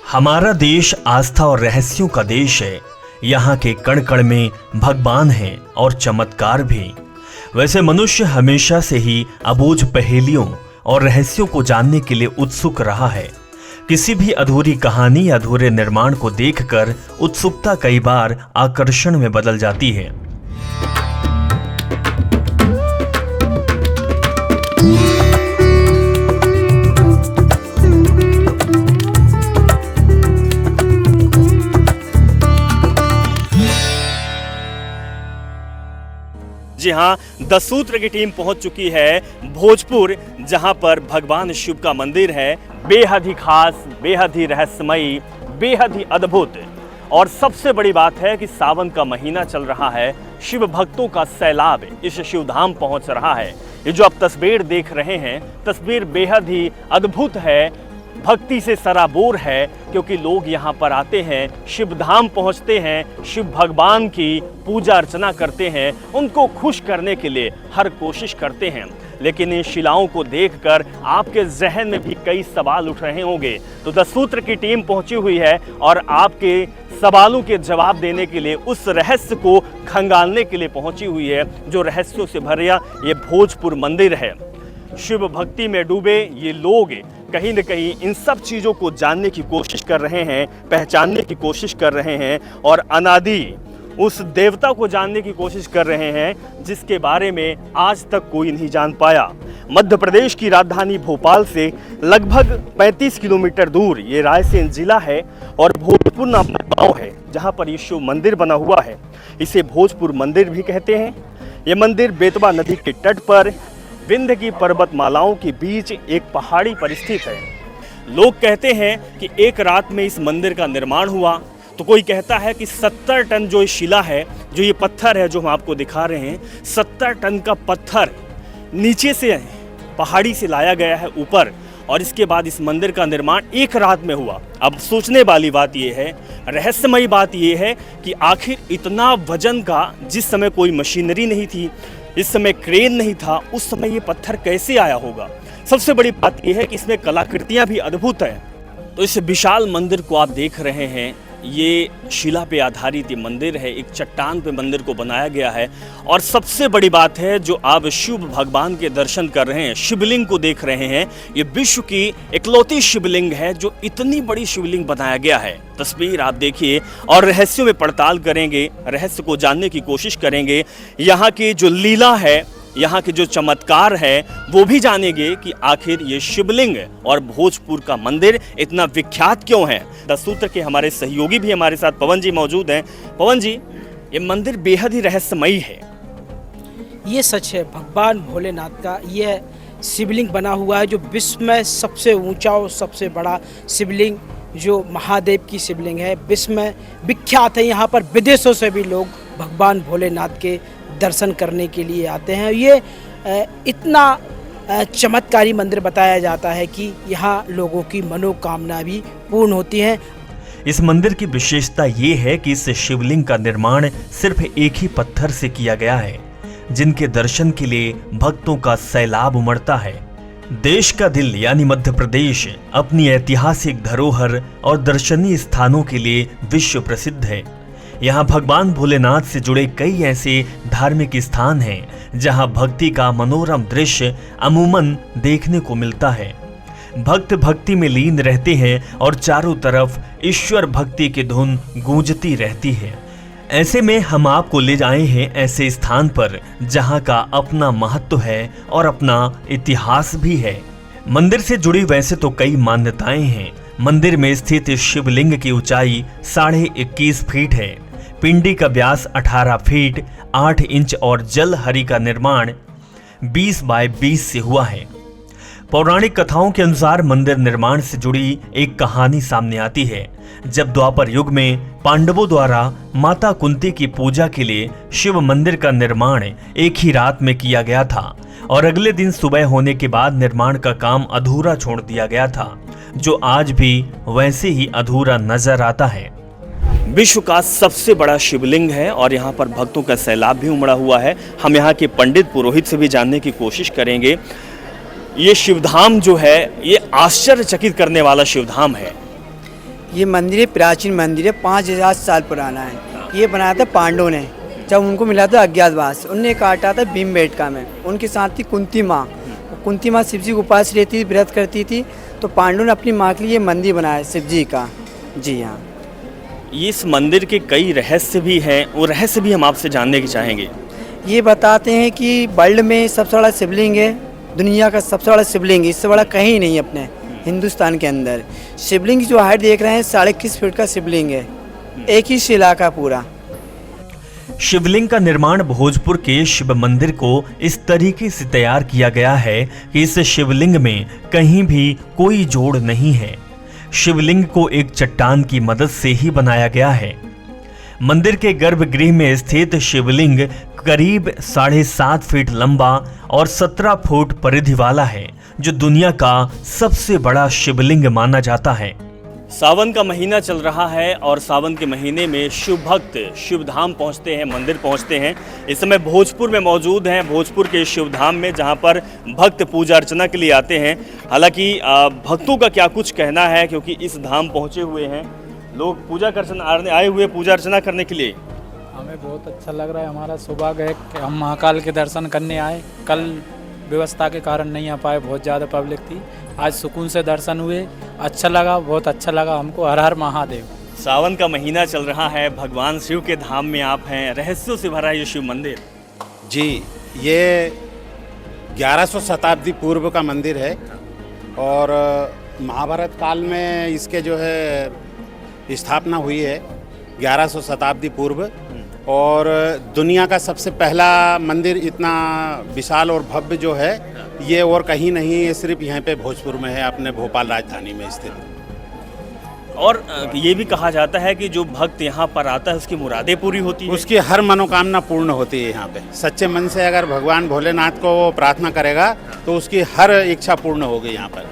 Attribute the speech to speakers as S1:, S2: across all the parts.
S1: हमारा देश आस्था और रहस्यों का देश है। यहाँ के कण कण में भगवान हैं और चमत्कार भी। वैसे मनुष्य हमेशा से ही अबूझ पहेलियों और रहस्यों को जानने के लिए उत्सुक रहा है। किसी भी अधूरी कहानी या अधूरे निर्माण को देखकर उत्सुकता कई बार आकर्षण में बदल जाती है।
S2: जी हाँ, द सूत्र की टीम पहुंच चुकी है भोजपुर, जहां पर भगवान शिव का मंदिर है। बेहद ही खास, बेहद ही रहस्यमयी, बेहद ही अद्भुत। और सबसे बड़ी बात है कि सावन का महीना चल रहा है, शिव भक्तों का सैलाब इस शिवधाम पहुंच रहा है। ये जो आप तस्वीर देख रहे हैं, तस्वीर बेहद ही अद्भुत है, भक्ति से सराबोर है, क्योंकि लोग यहाँ पर आते हैं, शिवधाम पहुँचते हैं, शिव भगवान की पूजा अर्चना करते हैं, उनको खुश करने के लिए हर कोशिश करते हैं। लेकिन इन शिलाओं को देखकर आपके जहन में भी कई सवाल उठ रहे होंगे। तो द सूत्र की टीम पहुंची हुई है और आपके सवालों के जवाब देने के लिए, उस रहस्य को खंगालने के लिए पहुंची हुई है, जो रहस्यों से भरा ये भोजपुर मंदिर है। शिव भक्ति में डूबे ये लोग कहीं न कहीं इन सब चीज़ों को जानने की कोशिश कर रहे हैं, पहचानने की कोशिश कर रहे हैं और अनादि उस देवता को जानने की कोशिश कर रहे हैं जिसके बारे में आज तक कोई नहीं जान पाया। मध्य प्रदेश की राजधानी भोपाल से लगभग 35 किलोमीटर दूर ये रायसेन जिला है और भोजपुर नाम का गाँव है जहाँ पर ये शिव मंदिर बना हुआ है। इसे भोजपुर मंदिर भी कहते हैं। ये मंदिर बेतवा नदी के तट पर विंध्य की पर्वतमालाओं के बीच एक पहाड़ी पर स्थित है। लोग कहते हैं कि एक रात में इस मंदिर का निर्माण हुआ, तो कोई कहता है कि 70 टन जो शिला है, जो ये पत्थर है जो हम आपको दिखा रहे हैं, 70 टन का पत्थर नीचे से पहाड़ी से लाया गया है ऊपर, और इसके बाद इस मंदिर का निर्माण एक रात में हुआ। अब सोचने वाली बात यह है, रहस्यमयी बात यह है कि आखिर इतना वजन का, जिस समय कोई मशीनरी नहीं थी, इस समय क्रेन नहीं था, उस समय ये पत्थर कैसे आया होगा। सबसे बड़ी बात यह है कि इसमें कलाकृतियां भी अद्भुत हैं। तो इस विशाल मंदिर को आप देख रहे हैं, ये शिला पे आधारित ये मंदिर है, एक चट्टान पे मंदिर को बनाया गया है। और सबसे बड़ी बात है, जो आप शिव भगवान के दर्शन कर रहे हैं, शिवलिंग को देख रहे हैं, ये विश्व की इकलौती शिवलिंग है जो इतनी बड़ी शिवलिंग बनाया गया है। तस्वीर आप देखिए और रहस्यों में पड़ताल करेंगे, रहस्य को जानने की कोशिश करेंगे। यहाँ की जो लीला है, यहाँ के जो चमत्कार है, वो भी जानेंगे कि आखिर ये शिवलिंग और भोजपुर का मंदिर इतना विख्यात क्यों है। द सूत्र के हमारे सहयोगी भी हमारे साथ पवन जी मौजूद हैं। पवन जी, ये मंदिर बेहद ही रहस्यमयी है।
S3: ये सच है, भगवान भोलेनाथ का यह शिवलिंग बना हुआ है, जो विश्व में सबसे ऊंचा और सबसे बड़ा शिवलिंग, जो महादेव की शिवलिंग है, विश्व में विख्यात है। यहाँ पर विदेशों से भी लोग भगवान भोलेनाथ के दर्शन करने के लिए आते हैं। ये इतना चमत्कारी मंदिर बताया जाता है कि यहाँ लोगों की मनोकामना भी पूर्ण होती हैं।
S1: इस मंदिर की विशेषता ये है कि इस शिवलिंग का निर्माण सिर्फ एक ही पत्थर से किया गया है, जिनके दर्शन के लिए भक्तों का सैलाब उमड़ता है। देश का दिल यानी मध्य प्रदेश अपनी ऐतिहासिक धरोहर और दर्शनीय स्थानों के लिए विश्व प्रसिद्ध है। यहाँ भगवान भोलेनाथ से जुड़े कई ऐसे धार्मिक स्थान हैं जहाँ भक्ति का मनोरम दृश्य अमूमन देखने को मिलता है। भक्त भक्ति में लीन रहते हैं और चारों तरफ ईश्वर भक्ति की धुन गूंजती रहती है। ऐसे में हम आपको ले आए हैं ऐसे स्थान पर जहाँ का अपना महत्व है और अपना इतिहास भी है। मंदिर से जुड़ी वैसे तो कई मान्यताएं हैं। मंदिर में स्थित शिवलिंग की ऊंचाई 21.5 फीट है, पिंडी का व्यास 18 फीट 8 इंच और जल हरि का निर्माण 20 बाय 20 से हुआ है। पौराणिक कथाओं के अनुसार मंदिर निर्माण से जुड़ी एक कहानी सामने आती है। जब द्वापर युग में पांडवों द्वारा माता कुंती की पूजा के लिए शिव मंदिर का निर्माण एक ही रात में किया गया था और अगले दिन सुबह होने के बाद निर्माण का काम अधूरा छोड़ दिया गया था, जो आज भी वैसे ही अधूरा नजर आता है।
S2: विश्व का सबसे बड़ा शिवलिंग है और यहाँ पर भक्तों का सैलाब भी उमड़ा हुआ है। हम यहाँ के पंडित पुरोहित से भी जानने की कोशिश करेंगे। ये शिवधाम जो है, ये आश्चर्यचकित करने वाला शिवधाम है।
S4: ये मंदिर प्राचीन मंदिर है, 5000 साल पुराना है। ये बनाया था पांडवों ने, जब उनको मिला था अज्ञातवास, उनने काटा था भीमबेटका में। उनके साथ थी कुंती माँ। कुंती माँ शिव जी के उपास रहती थी, व्रत करती थी, तो पांडवों ने अपनी माँ के लिए मंदिर बनाया शिव जी का। जी हाँ।
S2: इस मंदिर के कई रहस्य भी हैं, वो रहस्य भी हम आपसे जानने की चाहेंगे।
S4: ये बताते हैं कि वर्ल्ड में सबसे बड़ा शिवलिंग है, दुनिया का सबसे बड़ा शिवलिंग, इससे बड़ा कहीं नहीं अपने हिंदुस्तान के अंदर। शिवलिंग की जो हाइट देख रहे हैं 21.5 फीट का शिवलिंग है, एक ही शिला का पूरा।
S1: शिवलिंग का निर्माण भोजपुर के शिव मंदिर को इस तरीके से तैयार किया गया है कि इस शिवलिंग में कहीं भी कोई जोड़ नहीं है। शिवलिंग को एक चट्टान की मदद से ही बनाया गया है। मंदिर के गर्भगृह में स्थित शिवलिंग करीब 7.5 फीट लंबा और 17 फुट परिधि वाला है, जो दुनिया का सबसे बड़ा शिवलिंग माना जाता है।
S2: सावन का महीना चल रहा है और सावन के महीने में शिव भक्त शिवधाम पहुंचते हैं, मंदिर पहुंचते हैं। इस समय भोजपुर में मौजूद हैं, भोजपुर के शिवधाम में, जहां पर भक्त पूजा अर्चना के लिए आते हैं। हालांकि भक्तों का क्या कुछ कहना है, क्योंकि इस धाम पहुंचे हुए हैं लोग, पूजा अर्चना आए हुए पूजा अर्चना करने के लिए।
S5: हमें बहुत अच्छा लग रहा है, हमारा सौभाग्य है कि हम महाकाल के दर्शन करने आए। कल व्यवस्था के कारण नहीं आ पाए, बहुत ज़्यादा पब्लिक थी। आज सुकून से दर्शन हुए, अच्छा लगा, बहुत अच्छा लगा हमको। हर हर महादेव।
S2: सावन का महीना चल रहा है, भगवान शिव के धाम में आप हैं, रहस्यों से भरा ये शिव मंदिर।
S6: जी, ये 1100 शताब्दी पूर्व का मंदिर है और महाभारत काल में इसके जो है स्थापना हुई है 1100 शताब्दी पूर्व। और दुनिया का सबसे पहला मंदिर इतना विशाल और भव्य जो है ये और कहीं नहीं, ये सिर्फ यहाँ पे भोजपुर में है, अपने भोपाल राजधानी में स्थित।
S2: और ये भी कहा जाता है कि जो भक्त यहाँ पर आता है उसकी मुरादें पूरी होती है,
S6: उसकी हर मनोकामना पूर्ण होती है। यहाँ पे सच्चे मन से अगर भगवान भोलेनाथ को प्रार्थना करेगा तो उसकी हर इच्छा पूर्ण होगी। यहाँ पर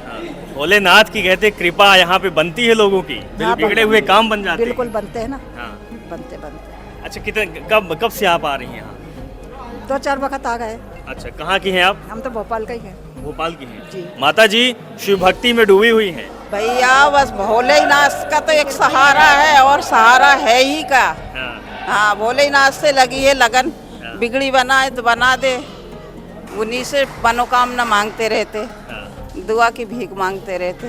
S2: भोलेनाथ की कहते कृपा यहाँ पे बनती है लोगों की, बिगड़े हुए काम बन जाते हैं।
S7: बिल्कुल बनते हैं ना।
S2: हाँ।
S7: बनते।
S2: अच्छा, कितने कब से आप आ रही हैं यहाँ?
S7: 2-4 वक्त आ गए।
S2: अच्छा, कहाँ की हैं आप?
S7: हम तो भोपाल का ही हैं।
S2: भोपाल की हैं
S7: जी।
S2: माता जी शिव भक्ति में डूबी हुई हैं।
S7: भैया बस भोलेनाथ का तो एक सहारा है, और सहारा है ही का। हाँ, भोलेनाथ से लगी है लगन। बिगड़ी बनाए तो बना दे, उन्हीं से मनोकामना मांगते रहते, दुआ की भीख मांगते रहते।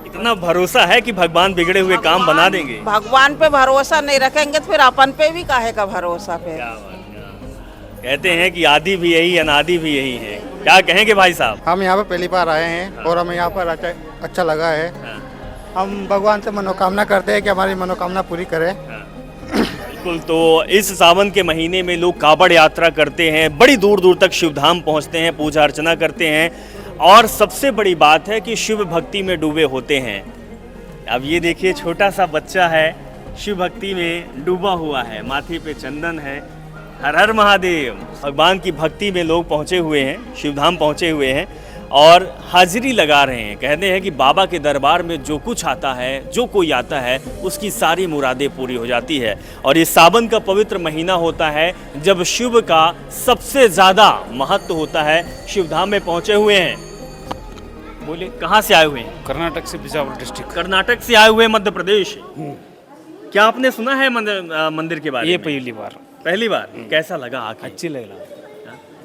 S2: इतना भरोसा है कि भगवान बिगड़े हुए काम बना देंगे।
S7: भगवान पे भरोसा नहीं रखेंगे तो फिर अपन पे भी काहे का भरोसा फिर।
S2: कहते हैं कि आदि भी यही, अनादि भी यही है। क्या कहेंगे भाई साहब?
S8: हम यहाँ पे पहली बार आए हैं और हमें यहाँ पर अच्छा लगा है। हम भगवान से मनोकामना करते हैं कि हमारी मनोकामना पूरी करे।
S2: बिल्कुल। तो इस सावन के महीने में लोग कावड़ यात्रा करते हैं, बड़ी दूर दूर तक शिवधाम पहुँचते हैं, पूजा अर्चना करते हैं, और सबसे बड़ी बात है कि शिव भक्ति में डूबे होते हैं। अब ये देखिए, छोटा सा बच्चा है, शिव भक्ति में डूबा हुआ है, माथे पे चंदन है। हर हर महादेव। भगवान की भक्ति में लोग पहुँचे हुए हैं, शिवधाम पहुँचे हुए हैं और हाजिरी लगा रहे हैं। कहते हैं कि बाबा के दरबार में जो कुछ आता है, जो कोई आता है, उसकी सारी मुरादें पूरी हो जाती है। और ये सावन का पवित्र महीना होता है जब शिव का सबसे ज़्यादा महत्व होता है। शिवधाम में पहुँचे हुए हैं। बोले, कहाँ से आए हुए हैं?
S9: कर्नाटक से, बिजापुर डिस्ट्रिक्ट।
S2: कर्नाटक से आए हुए मध्य प्रदेश। क्या आपने सुना है मंदिर के बारे में?
S9: ये पहली बार। कैसा लगा आके?
S5: अच्छी लगा।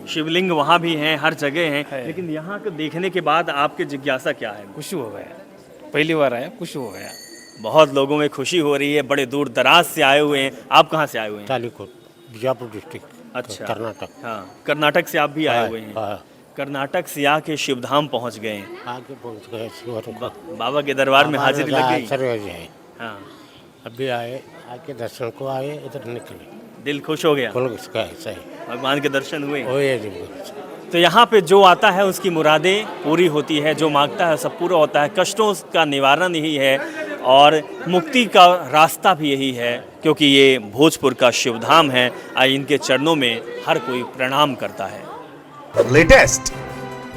S2: शिवलिंग वहाँ भी हैं, हर जगह हैं, लेकिन यहाँ को देखने के बाद आपकी जिज्ञासा क्या है?
S5: खुशी हो गया, पहली बार आया, खुशी हो गया।
S2: बहुत लोगों में खुशी हो रही है, बड़े दूर दराज से आए हुए हैं। आप कहाँ से आए हुए हैं?
S6: तालीकोट, बिजापुर डिस्ट्रिक्ट।
S2: अच्छा,
S6: कर्नाटक।
S2: हाँ, कर्नाटक से आप भी आए हुए हैं।
S6: हाँ।
S2: कर्नाटक से आके शिवधाम पहुँच गए हैं।
S6: आगे पहुँच गए,
S2: बाबा के दरबार में हाजिरी लग गई।
S6: है।
S2: हाँ,
S6: अभी आए, आके दर्शन को आए, इधर निकले,
S2: दिल खुश हो गया।
S6: इसका ऐसा है,
S2: भगवान के दर्शन हुए।
S6: तो
S2: यहाँ पे जो आता है उसकी मुरादें पूरी होती है, जो मांगता है सब पूरा होता है। कष्टों का निवारण यही है और मुक्ति का रास्ता भी यही है, क्योंकि ये भोजपुर का शिवधाम है। इनके चरणों में हर कोई प्रणाम करता है।
S10: लेटेस्ट,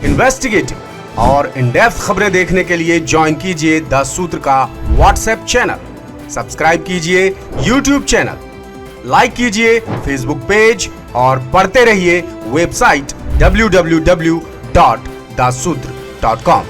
S10: इन्वेस्टिगेटिव और इन डेप्थ खबरें देखने के लिए ज्वाइन कीजिए द सूत्र का व्हाट्सएप चैनल, सब्सक्राइब कीजिए यूट्यूब चैनल, लाइक कीजिए फेसबुक पेज और पढ़ते रहिए वेबसाइट www.dasudr.com।